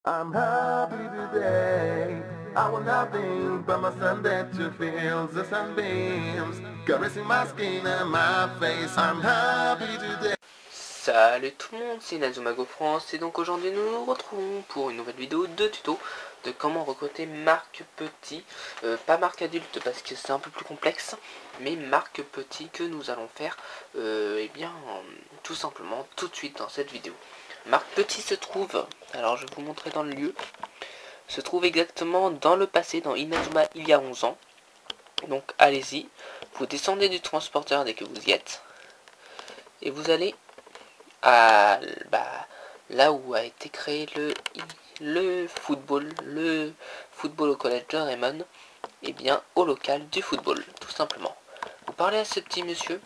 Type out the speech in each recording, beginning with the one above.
I'm happy today. I want nothing but my Sunday to feel the sunbeams caressing my skin and my face. I'm happy today. Salut tout le monde, c'est Inazumago France et donc aujourd'hui nous nous retrouvons pour une nouvelle vidéo de tuto de comment recruter marque petit, pas marque adulte parce que c'est un peu plus complexe, mais marque petit que nous allons faire tout simplement tout de suite dans cette vidéo. Marque petit se trouve, alors je vais vous montrer dans le lieu, se trouve exactement dans le passé, dans Inazuma il y a 11 ans. Donc allez-y, vous descendez du transporteur dès que vous y êtes et vous allez à là où a été créé le football au collège de Raymond, et bien au local du football, tout simplement. Vous parlez à ce petit monsieur,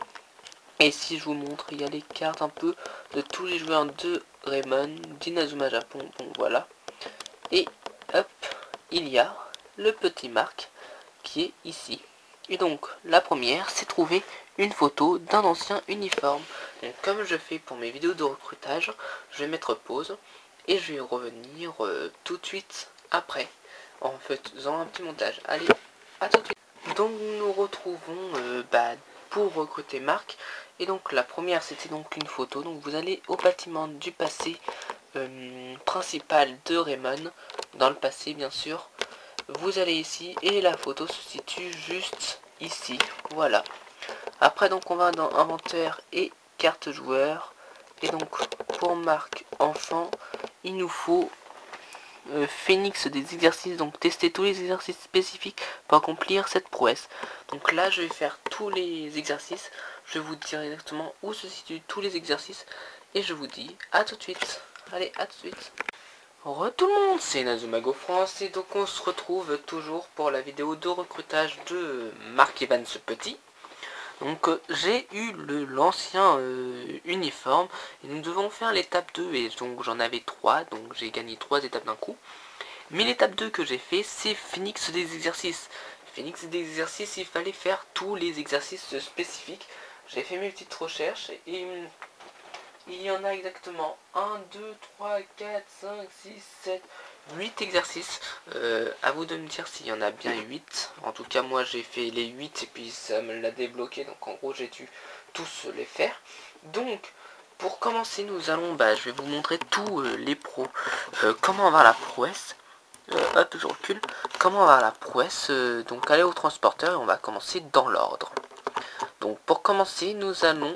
et si je vous montre, il y a les cartes un peu de tous les joueurs de Raymond, d'Inazuma Japon, donc voilà. Et hop, il y a le petit Marc qui est ici. Et donc la première, c'est trouver une photo d'un ancien uniforme. Donc comme je fais pour mes vidéos de recrutage, je vais mettre pause et je vais revenir tout de suite après en faisant un petit montage. Allez, à tout de suite. Donc nous nous retrouvons pour recruter Marc. Et donc la première, c'était donc une photo. Donc vous allez au bâtiment du passé principal de Raymond, dans le passé bien sûr. Vous allez ici et la photo se situe juste ici, voilà. Après donc on va dans inventaire et carte joueur, et donc pour marque enfant il nous faut Phoenix des exercices, donc tester tous les exercices spécifiques pour accomplir cette prouesse. Donc là je vais faire tous les exercices, je vais vous dire exactement où se situent tous les exercices et je vous dis à tout de suite. Allez, à tout de suite. Re tout le monde, c'est Inazumago France et donc on se retrouve toujours pour la vidéo de recrutage de Marc Evans Petit. Donc j'ai eu l'ancien uniforme et nous devons faire l'étape 2 et donc j'en avais 3, donc j'ai gagné 3 étapes d'un coup. Mais l'étape 2 que j'ai fait, c'est Phoenix des exercices. Phoenix des exercices, il fallait faire tous les exercices spécifiques. J'ai fait mes petites recherches et il y en a exactement 1, 2, 3, 4, 5, 6, 7, 8 exercices. À vous de me dire s'il y en a bien 8. En tout cas, moi j'ai fait les 8 et puis ça me l'a débloqué. Donc en gros, j'ai dû tous les faire. Donc, pour commencer, nous allons, je vais vous montrer tous les pros. Comment avoir la prouesse. Hop, je recule. Comment avoir la prouesse. Donc, aller au transporteur et on va commencer dans l'ordre. Donc, pour commencer, nous allons...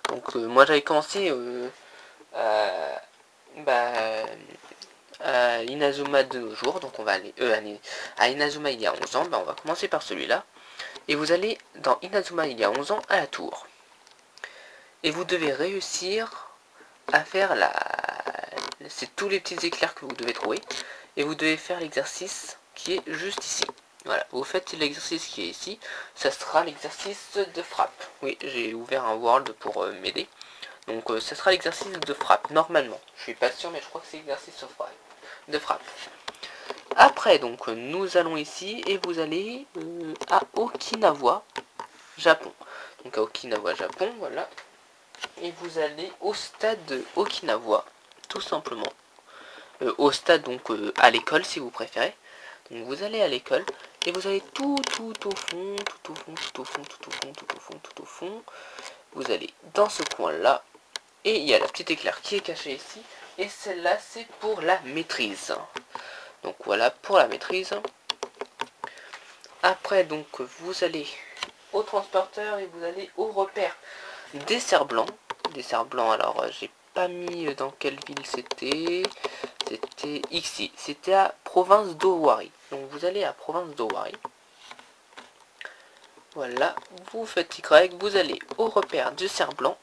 Donc moi j'avais commencé à Inazuma de nos jours, donc on va aller à Inazuma il y a 11 ans, on va commencer par celui-là. Et vous allez dans Inazuma il y a 11 ans à la tour. Et vous devez réussir à faire c'est tous les petits éclairs que vous devez trouver. Et vous devez faire l'exercice qui est juste ici. Voilà, vous faites l'exercice qui est ici, ça sera l'exercice de frappe. Oui, j'ai ouvert un world pour m'aider. Donc ça sera l'exercice de frappe, normalement. Je suis pas sûr, mais je crois que c'est l'exercice de frappe. Après, donc, nous allons ici, et vous allez à Okinawa, Japon. Donc à Okinawa, Japon, voilà. Et vous allez au stade de Okinawa, tout simplement. Au stade, donc, à l'école, si vous préférez. Donc vous allez à l'école et vous allez tout au fond, tout au fond, tout au fond, tout au fond, tout au fond, tout au fond. Vous allez dans ce coin là et il y a la petite éclair qui est cachée ici et celle-là c'est pour la maîtrise. Donc voilà pour la maîtrise. Après donc vous allez au transporteur et vous allez au repère des cerfs blancs. Des cerfs blancs, alors j'ai pas mis dans quelle ville c'était. C'était ici, c'était à province d'Owari. Donc vous allez à province d'Owari. Voilà, vous faites Y, vous allez au repère du cerf blanc.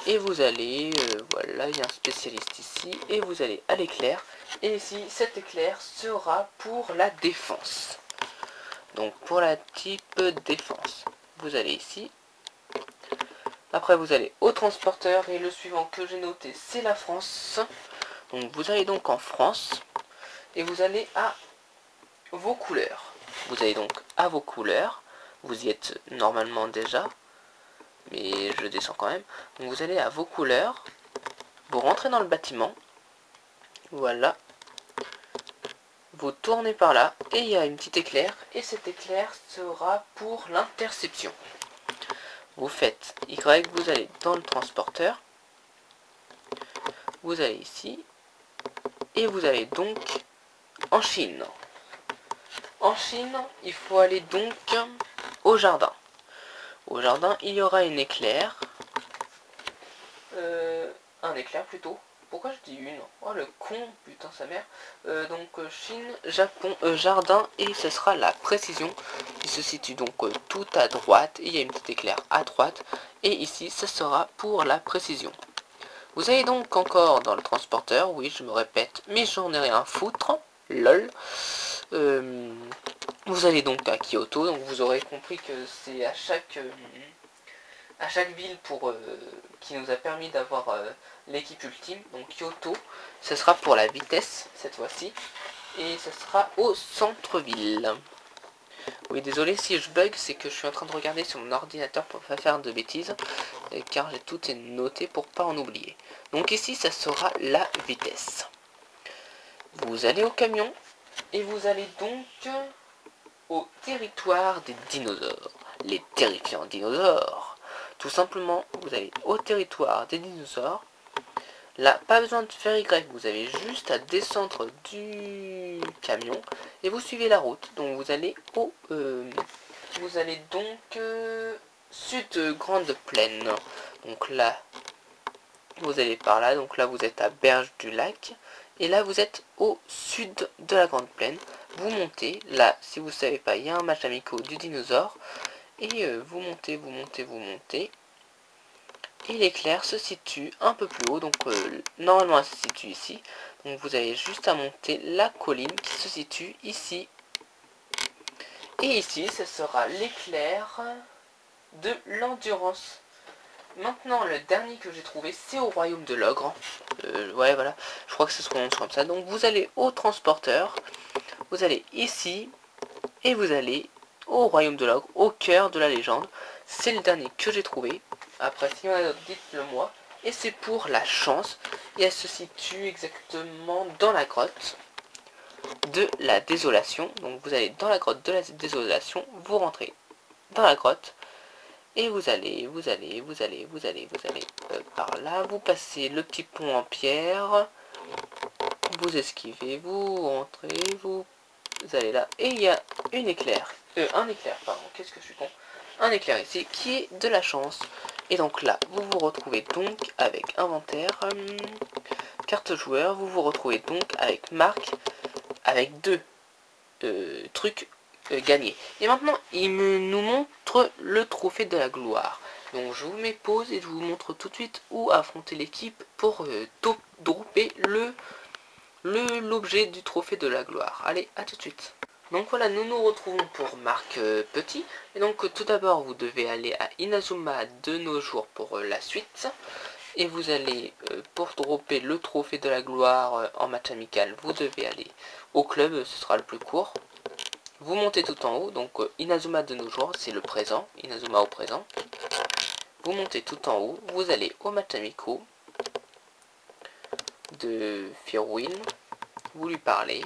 Et vous allez, voilà, il y a un spécialiste ici. Et vous allez à l'éclair. Et ici, cet éclair sera pour la défense. Donc pour la type défense. Vous allez ici. Après vous allez au transporteur. Et le suivant que j'ai noté, c'est la France. Donc vous allez donc en France et vous allez à vos couleurs. Vous allez donc à vos couleurs. Vous y êtes normalement déjà, mais je descends quand même. Donc vous allez à vos couleurs. Vous rentrez dans le bâtiment Voilà. Vous tournez par là et il y a une petite éclair. Et cet éclair sera pour l'interception. Vous faites Y, vous allez dans le transporteur. Vous allez ici. Et vous allez donc en Chine. En Chine, il faut aller donc au jardin. Au jardin, il y aura une éclair. Un éclair plutôt. Pourquoi je dis une? Oh le con, putain sa mère. Donc Chine, Japon, jardin, et ce sera la précision. Il se situe donc tout à droite. Et il y a une petite éclair à droite. Et ici, ce sera pour la précision. Vous allez donc encore dans le transporteur. Oui, je me répète, mais j'en ai rien à foutre. Lol. Vous allez donc à Kyoto. Donc vous aurez compris que c'est à chaque ville qui nous a permis d'avoir l'équipe ultime. Donc Kyoto, ce sera pour la vitesse cette fois-ci. Et ce sera au centre-ville. Oui, désolé si je bug, c'est que je suis en train de regarder sur mon ordinateur pour pas faire de bêtises. Car j'ai tout est noté pour pas en oublier. Donc ici, ça sera la vitesse. Vous allez au camion. Et vous allez donc au territoire des dinosaures. Les terrifiants dinosaures. Tout simplement, vous allez au territoire des dinosaures. Là, pas besoin de faire Y, vous avez juste à descendre du camion et vous suivez la route. Donc vous allez vous allez donc sud grande plaine. Donc là, vous allez par là. Donc là, vous êtes à Berge du Lac. Et là, vous êtes au sud de la grande plaine. Vous montez. Là, si vous ne savez pas, il y a un match amical du dinosaure. Et vous montez, vous montez, vous montez. Et l'éclair se situe un peu plus haut. Donc normalement, elle se situe ici. Donc vous avez juste à monter la colline qui se situe ici. Et ici, ce sera l'éclair de l'endurance. Maintenant, le dernier que j'ai trouvé, c'est au royaume de l'ogre. Ouais, voilà. Je crois que c'est ce qu'on dit comme ça. Donc vous allez au transporteur. Vous allez ici. Et vous allez au royaume de l'ogre, au cœur de la légende. C'est le dernier que j'ai trouvé. Après, si on a d'autres, dites-le moi. Et c'est pour la chance. Et elle se situe exactement dans la grotte de la désolation. Donc vous allez dans la grotte de la désolation. Vous rentrez dans la grotte. Et vous allez par là. Vous passez le petit pont en pierre. Vous esquivez, vous rentrez, vous allez là. Et il y a un éclair, pardon, qu'est-ce que je suis con. Un éclair ici qui est de la chance. Et donc là, vous vous retrouvez donc avec inventaire, carte joueur. Vous vous retrouvez donc avec marque, avec deux trucs gagnés. Et maintenant, il nous montre le trophée de la gloire. Donc je vous mets pause et je vous montre tout de suite où affronter l'équipe pour dropper l'objet du trophée de la gloire. Allez, à tout de suite. Donc voilà, nous nous retrouvons pour Marc Petit. Et donc tout d'abord, vous devez aller à Inazuma de nos jours pour la suite. Et vous allez, pour dropper le trophée de la gloire en match amical, vous devez aller au club, ce sera le plus court. Vous montez tout en haut, donc Inazuma de nos jours, c'est le présent, Inazuma au présent. Vous montez tout en haut, vous allez au match amicaux de Firwin, vous lui parlez.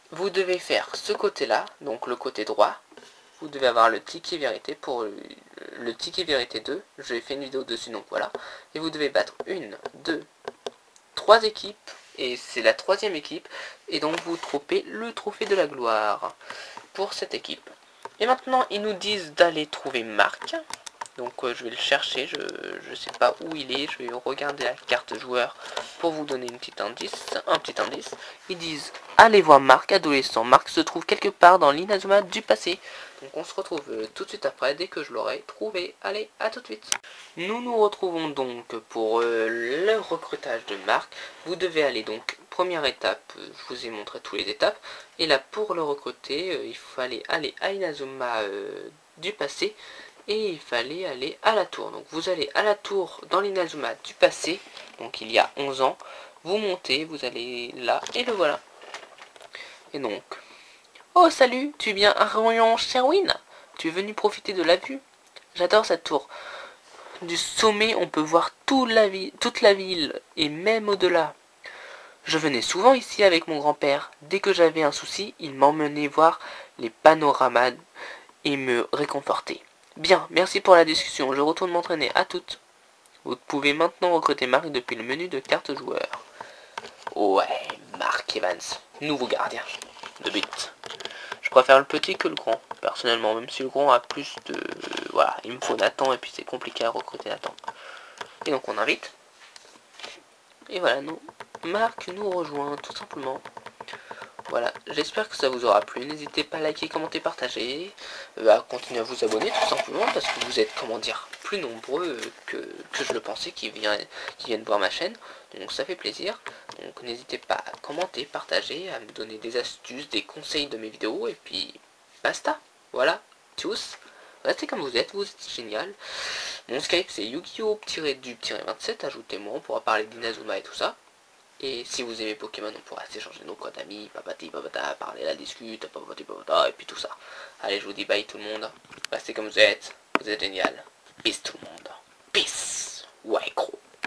Vous devez faire ce côté-là, donc le côté droit. Vous devez avoir le ticket vérité pour le ticket vérité 2. J'ai fait une vidéo dessus, donc voilà. Et vous devez battre 1, 2, 3 équipes. Et c'est la troisième équipe. Et donc vous trouvez le trophée de la gloire pour cette équipe. Et maintenant, ils nous disent d'aller trouver Marc. Donc je vais le chercher, je sais pas où il est, je vais regarder la carte joueur pour vous donner un petit indice. Ils disent, allez voir Marc, adolescent. Marc se trouve quelque part dans l'Inazuma du passé. Donc on se retrouve tout de suite après, dès que je l'aurai trouvé. Allez, à tout de suite. Nous nous retrouvons donc pour le recrutage de Marc. Vous devez aller donc, première étape, je vous ai montré toutes les étapes. Et là pour le recruter, il fallait aller à Inazuma du passé. Et il fallait aller à la tour. Donc vous allez à la tour dans l'Inazuma du passé. Donc il y a 11 ans. Vous montez, vous allez là. Et le voilà. Et donc. Oh salut, tu viens à Rayon Sherwin? Tu es venu profiter de la vue? J'adore cette tour. Du sommet on peut voir toute la ville. Et même au-delà. Je venais souvent ici avec mon grand-père. Dès que j'avais un souci, il m'emmenait voir les panoramas et me réconforter. Bien, merci pour la discussion, je retourne m'entraîner, à toutes. Vous pouvez maintenant recruter Marc depuis le menu de carte joueur. Ouais, Mark Evans, nouveau gardien de but. Je préfère le petit que le grand, personnellement, même si le grand a plus de... Voilà, il me faut Nathan et puis c'est compliqué à recruter Nathan. Et donc on invite. Et voilà, nous, Marc nous rejoint tout simplement. Voilà, j'espère que ça vous aura plu. N'hésitez pas à liker, commenter, partager, à continuer à vous abonner tout simplement parce que vous êtes, comment dire, plus nombreux que je le pensais qui viennent voir ma chaîne. Donc ça fait plaisir. Donc n'hésitez pas à commenter, partager, à me donner des astuces, des conseils de mes vidéos et puis basta. Voilà, tous. Restez comme vous êtes génial. Mon Skype c'est Yu-Gi-Oh!-du-27, ajoutez-moi, on pourra parler d'Inazuma et tout ça. Et si vous aimez Pokémon, on pourra s'échanger nos codes amis, papati papata, parler la discute, papati papata, et puis tout ça. Allez, je vous dis bye tout le monde. Restez comme vous êtes génial.